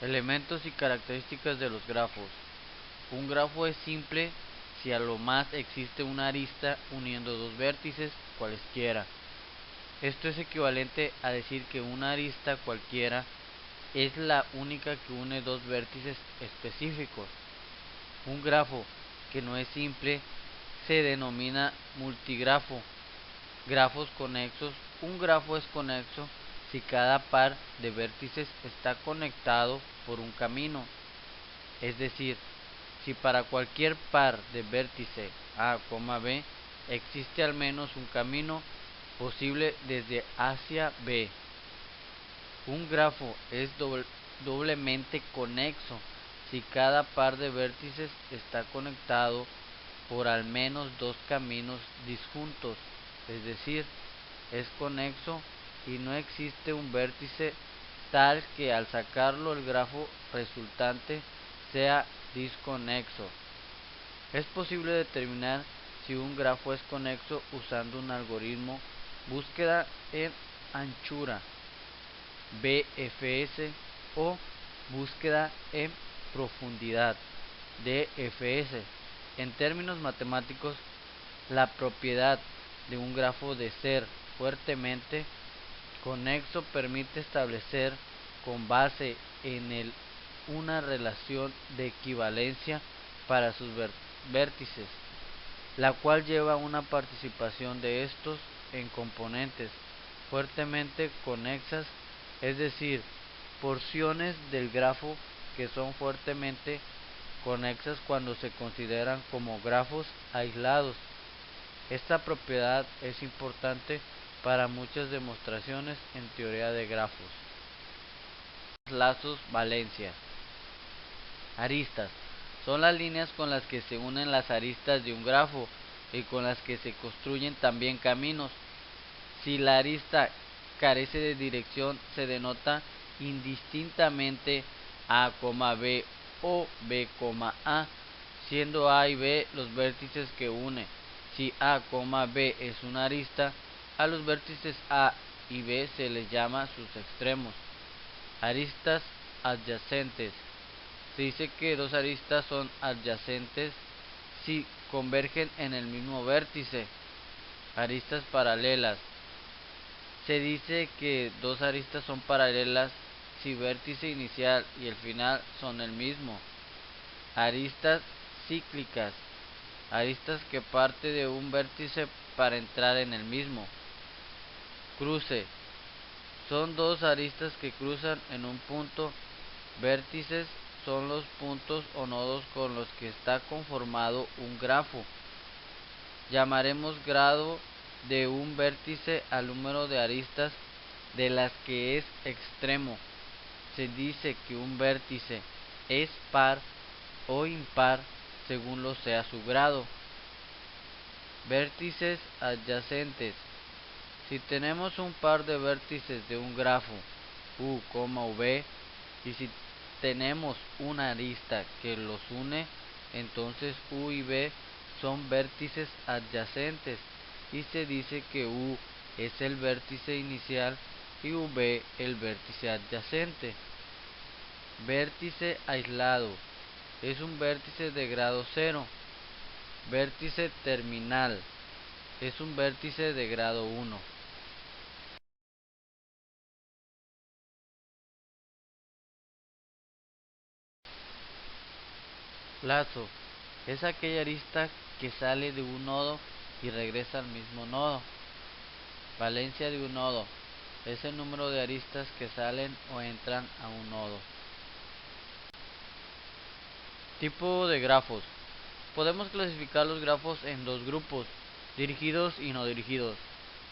Elementos y características de los grafos. Un grafo es simple si a lo más existe una arista uniendo dos vértices cualesquiera. Esto es equivalente a decir que una arista cualquiera es la única que une dos vértices específicos. Un grafo que no es simple se denomina multigrafo. Grafos conexos. Un grafo es conexo si cada par de vértices está conectado por un camino. Es decir, si para cualquier par de vértice A, B existe al menos un camino posible desde A hacia B. Un grafo es doblemente conexo si cada par de vértices está conectado por al menos dos caminos disjuntos, es decir, es conexo y no existe un vértice tal que al sacarlo el grafo resultante sea disconexo. Es posible determinar si un grafo es conexo usando un algoritmo búsqueda en anchura BFS o búsqueda en profundidad DFS. En términos matemáticos, la propiedad de un grafo de ser fuertemente conexo permite establecer con base en una relación de equivalencia para sus vértices, la cual lleva a una participación de estos en componentes fuertemente conexas, es decir, porciones del grafo que son fuertemente conexas cuando se consideran como grafos aislados. Esta propiedad es importante para muchas demostraciones en teoría de grafos. Lazos valencia. Aristas. Son las líneas con las que se unen las aristas de un grafo y con las que se construyen también caminos. Si la arista carece de dirección, se denota indistintamente A, B o B, A, siendo A y B los vértices que une. Si A, B es una arista, a los vértices A y B se les llama sus extremos. Aristas adyacentes. Se dice que dos aristas son adyacentes si convergen en el mismo vértice. Aristas paralelas. Se dice que dos aristas son paralelas si vértice inicial y el final son el mismo. Aristas cíclicas. Aristas que parte de un vértice para entrar en el mismo. Cruce. Son dos aristas que cruzan en un punto. Vértices son los puntos o nodos con los que está conformado un grafo. Llamaremos grado de un vértice al número de aristas de las que es extremo. Se dice que un vértice es par o impar según lo sea su grado. Vértices adyacentes. Si tenemos un par de vértices de un grafo U, V y si tenemos una arista que los une, entonces U y V son vértices adyacentes y se dice que U es el vértice inicial y V el vértice adyacente. Vértice aislado es un vértice de grado 0. Vértice terminal es un vértice de grado 1. Lazo es aquella arista que sale de un nodo y regresa al mismo nodo. Valencia de un nodo es el número de aristas que salen o entran a un nodo. Tipo de grafos. Podemos clasificar los grafos en dos grupos, dirigidos y no dirigidos.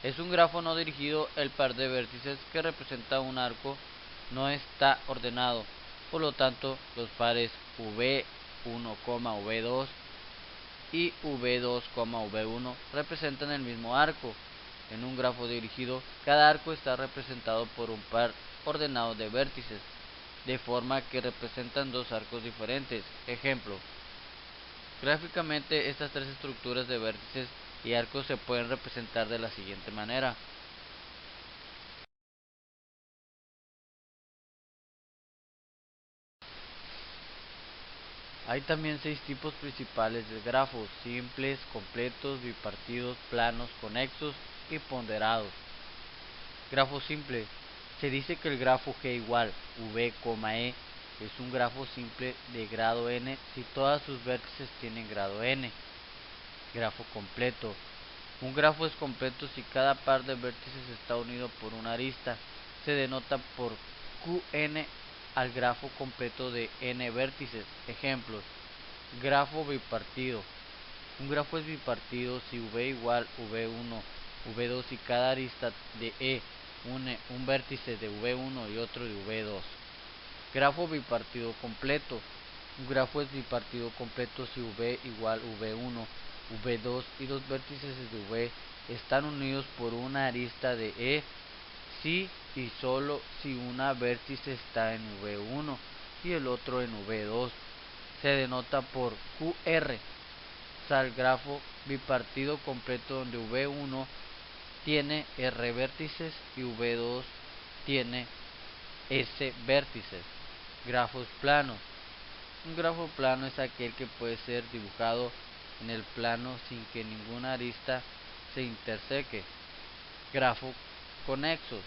Es un grafo no dirigido el par de vértices que representa un arco no está ordenado, por lo tanto los pares V1, V2 y V2, V1 representan el mismo arco. En un grafo dirigido, cada arco está representado por un par ordenado de vértices, de forma que representan dos arcos diferentes. Ejemplo: gráficamente estas tres estructuras de vértices y arcos se pueden representar de la siguiente manera. Hay también 6 tipos principales de grafos: simples, completos, bipartidos, planos, conexos y ponderados. Grafo simple. Se dice que el grafo G igual V, E es un grafo simple de grado n si todas sus vértices tienen grado n. Grafo completo. Un grafo es completo si cada par de vértices está unido por una arista. Se denota por Qn al grafo completo de n vértices. Ejemplos: grafo bipartido. Un grafo es bipartido si V igual V1, V2 y cada arista de E une un vértice de V1 y otro de V2. Grafo bipartido completo. Un grafo es bipartido completo si V igual V1, V2 y dos vértices de V están unidos por una arista de E si y solo si una vértice está en V1 y el otro en V2. Se denota por QR. Al grafo bipartido completo donde V1 tiene R vértices y V2 tiene S vértices. Grafos planos. Un grafo plano es aquel que puede ser dibujado en el plano sin que ninguna arista se interseque. Grafo conexos.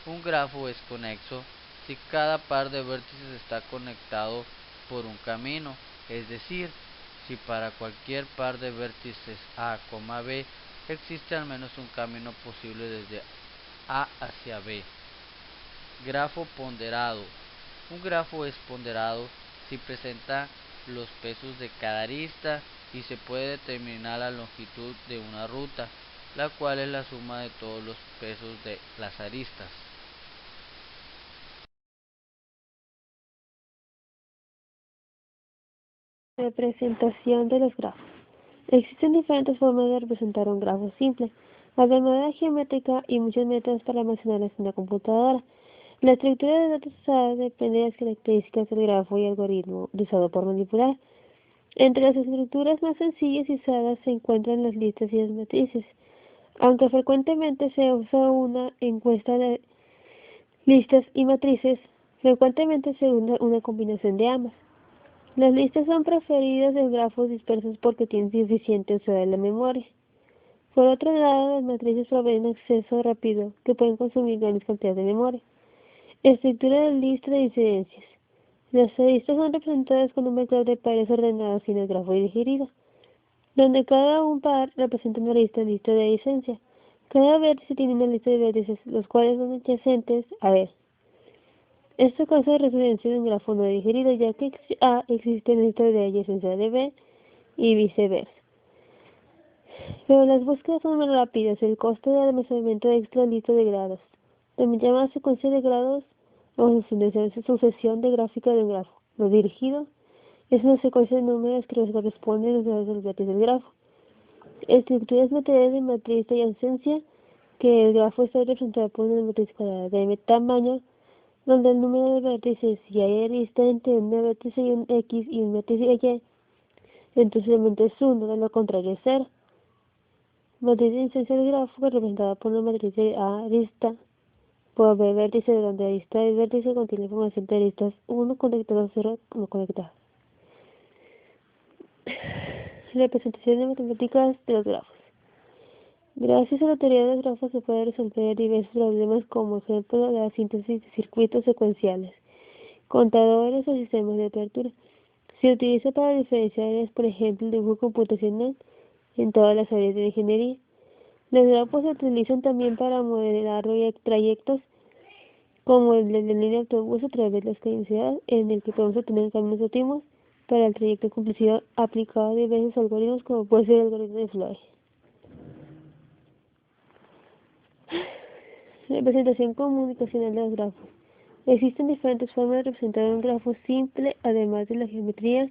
Un grafo es conexo si cada par de vértices está conectado por un camino, es decir, si para cualquier par de vértices A, B existe al menos un camino posible desde A hacia B. Grafo ponderado. Un grafo es ponderado si presenta los pesos de cada arista y se puede determinar la longitud de una ruta, la cual es la suma de todos los pesos de las aristas. Representación de los grafos. Existen diferentes formas de representar un grafo simple, además de geométrica y muchos métodos para almacenarlos en la computadora. La estructura de datos usada depende de las características del grafo y algoritmo usado por manipular. Entre las estructuras más sencillas y usadas se encuentran las listas y las matrices, aunque frecuentemente se usa una encuesta de listas y matrices, frecuentemente se usa una combinación de ambas. Las listas son preferidas de grafos dispersos porque tienen suficiente uso de la memoria. Por otro lado, las matrices proveen acceso rápido que pueden consumir grandes cantidades de memoria. Estructura de lista de incidencias. Las aristas son representadas con un vector de pares ordenados sin el grafo digerido, donde cada un par representa una lista de adyacencia. Cada vértice tiene una lista de vértices, los cuales son adyacentes a B. Esto causa referencia de un grafo no digerido, ya que A existe en lista de adyacencia de B y viceversa. Pero las búsquedas son más rápidas. El costo de almacenamiento extra lista de grados, también llamada secuencia de grados o sucesión de gráfica de un grafo no dirigido, es una secuencia de números que corresponden a los grados del vértice del grafo. Estructuras materiales de matriz de adyacencia, que el grafo está representado por una matriz cuadrada de tamaño, donde el número de vértices, si hay arista entre un vértice y un X y un vértice Y, entonces el elemento es 1, de lo contrario es 0. Matriz de adyacencia del grafo representada por una matriz de arista por B vértice, donde arista y vértice contiene información de aristas 1 conectados 0 no conectados. Representaciones matemáticas de los grafos. Gracias a la teoría de los grafos se puede resolver diversos problemas, como ejemplo la síntesis de circuitos secuenciales, contadores o sistemas de apertura. Se utiliza para diferenciar, por ejemplo, el dibujo computacional en todas las áreas de ingeniería. Los grafos se utilizan también para modelar trayectos, como el de la línea de autobús a través de la ciudad, en el que podemos obtener caminos óptimos para el trayecto completo aplicado a diversos algoritmos, como puede ser el algoritmo de Floyd. Representación comunicacional de los grafos. Existen diferentes formas de representar un grafo simple, además de la geometría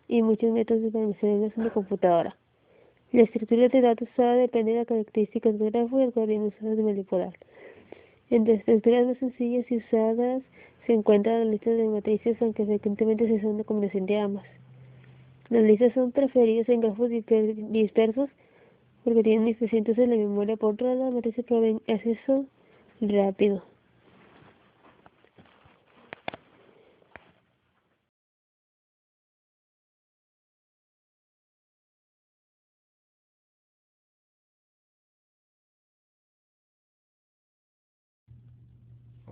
y muchos métodos para almacenarlos en la computadora. La estructura de datos usada depende de las características del grafo y el algoritmo usado de manipular. Entre las estructuras más sencillas y usadas se encuentran las listas de matrices, aunque frecuentemente se usa una combinación de ambas. Las listas son preferidas en grafos dispersos porque tienen insuficiente uso de la memoria. Por otro lado, las matrices proveen acceso rápido.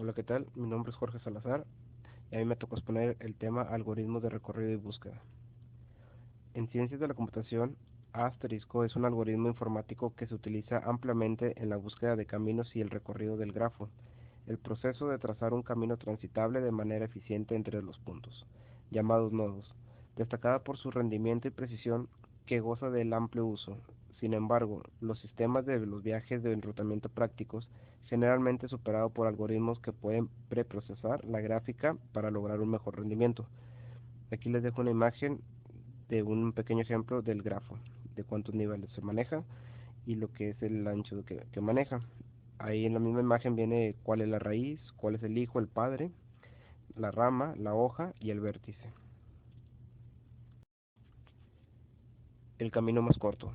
Hola, ¿qué tal? Mi nombre es Jorge Salazar y a mí me tocó exponer el tema algoritmos de recorrido y búsqueda. En ciencias de la computación, A** es un algoritmo informático que se utiliza ampliamente en la búsqueda de caminos y el recorrido del grafo, el proceso de trazar un camino transitable de manera eficiente entre los puntos, llamados nodos, destacada por su rendimiento y precisión que goza del amplio uso. Sin embargo, los sistemas de los viajes de enrutamiento prácticos generalmente superados por algoritmos que pueden preprocesar la gráfica para lograr un mejor rendimiento. Aquí les dejo una imagen de un pequeño ejemplo del grafo, de cuántos niveles se maneja y lo que es el ancho que maneja. Ahí en la misma imagen viene cuál es la raíz, cuál es el hijo, el padre, la rama, la hoja y el vértice. El camino más corto.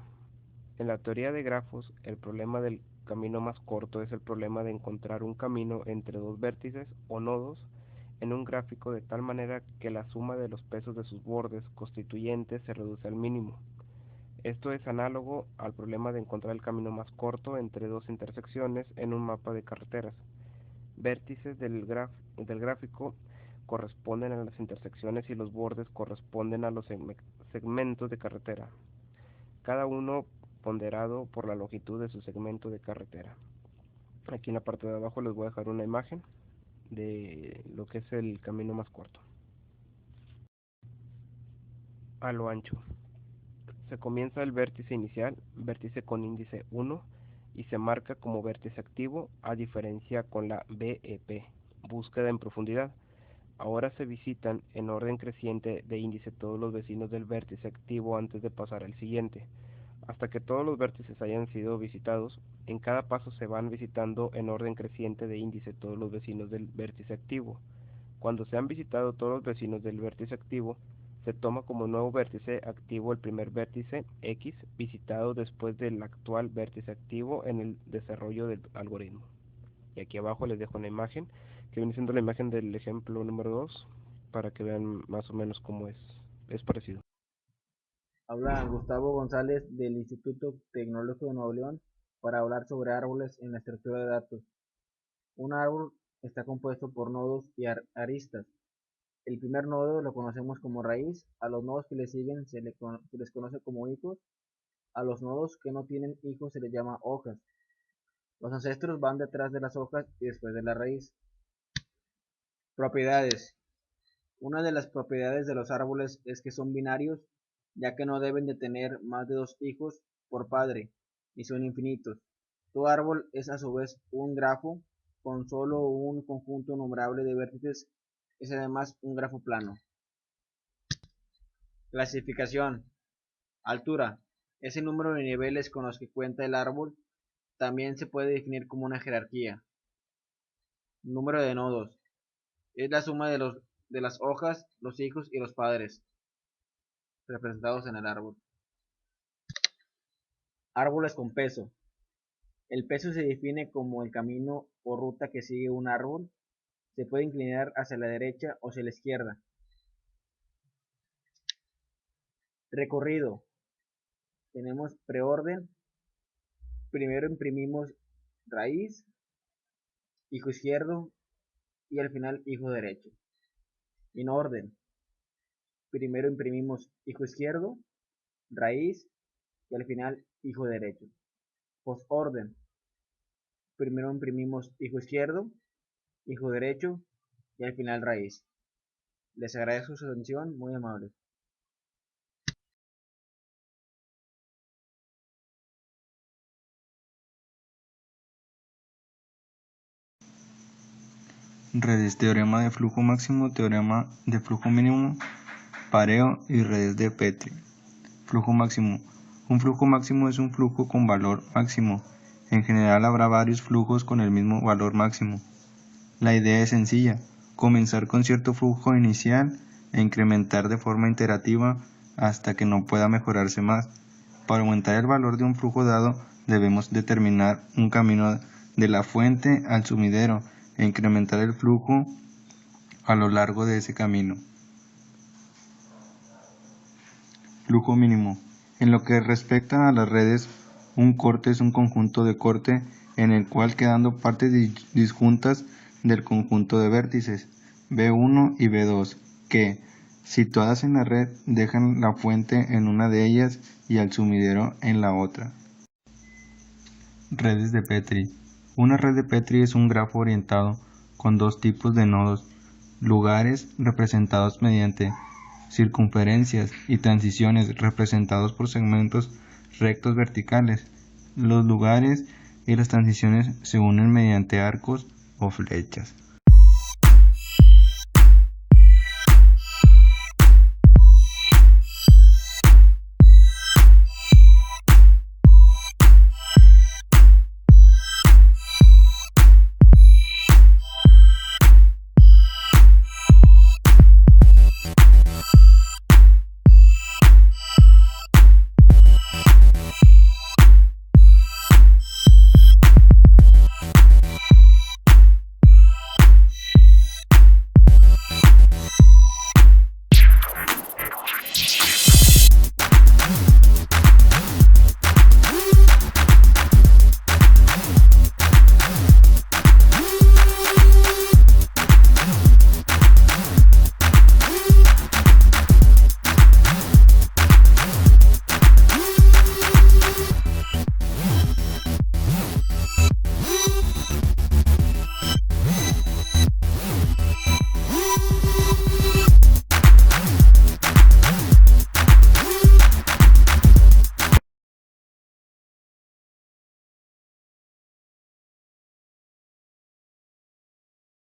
En la teoría de grafos, el problema del camino más corto es el problema de encontrar un camino entre dos vértices o nodos en un gráfico de tal manera que la suma de los pesos de sus bordes constituyentes se reduce al mínimo. Esto es análogo al problema de encontrar el camino más corto entre dos intersecciones en un mapa de carreteras. Vértices del gráfico corresponden a las intersecciones y los bordes corresponden a los segmentos de carretera, cada uno ponderado por la longitud de su segmento de carretera. Aquí en la parte de abajo les voy a dejar una imagen de lo que es el camino más corto. A lo ancho. Se comienza el vértice inicial, vértice con índice 1, y se marca como vértice activo, a diferencia con la BEP, búsqueda en profundidad. Ahora se visitan en orden creciente de índice todos los vecinos del vértice activo antes de pasar al siguiente. Hasta que todos los vértices hayan sido visitados, en cada paso se van visitando en orden creciente de índice todos los vecinos del vértice activo. Cuando se han visitado todos los vecinos del vértice activo, se toma como nuevo vértice activo el primer vértice X visitado después del actual vértice activo en el desarrollo del algoritmo. Y aquí abajo les dejo una imagen que viene siendo la imagen del ejemplo número 2 para que vean más o menos cómo es parecido. Habla Gustavo González del Instituto Tecnológico de Nuevo León para hablar sobre árboles en la estructura de datos. Un árbol está compuesto por nodos y aristas. El primer nodo lo conocemos como raíz, a los nodos que le siguen se les conoce como hijos, a los nodos que no tienen hijos se les llama hojas. Los ancestros van detrás de las hojas y después de la raíz. Propiedades. Una de las propiedades de los árboles es que son binarios, ya que no deben de tener más de 2 hijos por padre, y son infinitos. Todo árbol es a su vez un grafo, con solo un conjunto numerable de vértices, es además un grafo plano. Clasificación. Altura. Es el número de niveles con los que cuenta el árbol. También se puede definir como una jerarquía. Número de nodos. Es la suma de las hojas, los hijos y los padres representados en el árbol. Árboles con peso. El peso se define como el camino o ruta que sigue un árbol. Se puede inclinar hacia la derecha o hacia la izquierda. Recorrido. Tenemos preorden. Primero imprimimos raíz, hijo izquierdo y al final hijo derecho. En orden. Primero imprimimos hijo izquierdo, raíz y al final hijo derecho. Postorden. Primero imprimimos hijo izquierdo, hijo derecho y al final raíz. Les agradezco su atención, muy amable. Redes, teorema de flujo máximo, teorema de flujo mínimo, pareo y redes de Petri. Flujo máximo. Un flujo máximo es un flujo con valor máximo. En general habrá varios flujos con el mismo valor máximo. La idea es sencilla, comenzar con cierto flujo inicial e incrementar de forma iterativa hasta que no pueda mejorarse más. Para aumentar el valor de un flujo dado, debemos determinar un camino de la fuente al sumidero e incrementar el flujo a lo largo de ese camino. Flujo mínimo. En lo que respecta a las redes, un corte es un conjunto de corte en el cual, quedando partes disjuntas, del conjunto de vértices B1 y B2 que, situadas en la red, dejan la fuente en una de ellas y al sumidero en la otra. Redes de Petri. Una red de Petri es un grafo orientado con dos tipos de nodos, lugares representados mediante circunferencias y transiciones representados por segmentos rectos verticales. Los lugares y las transiciones se unen mediante arcos o flechas.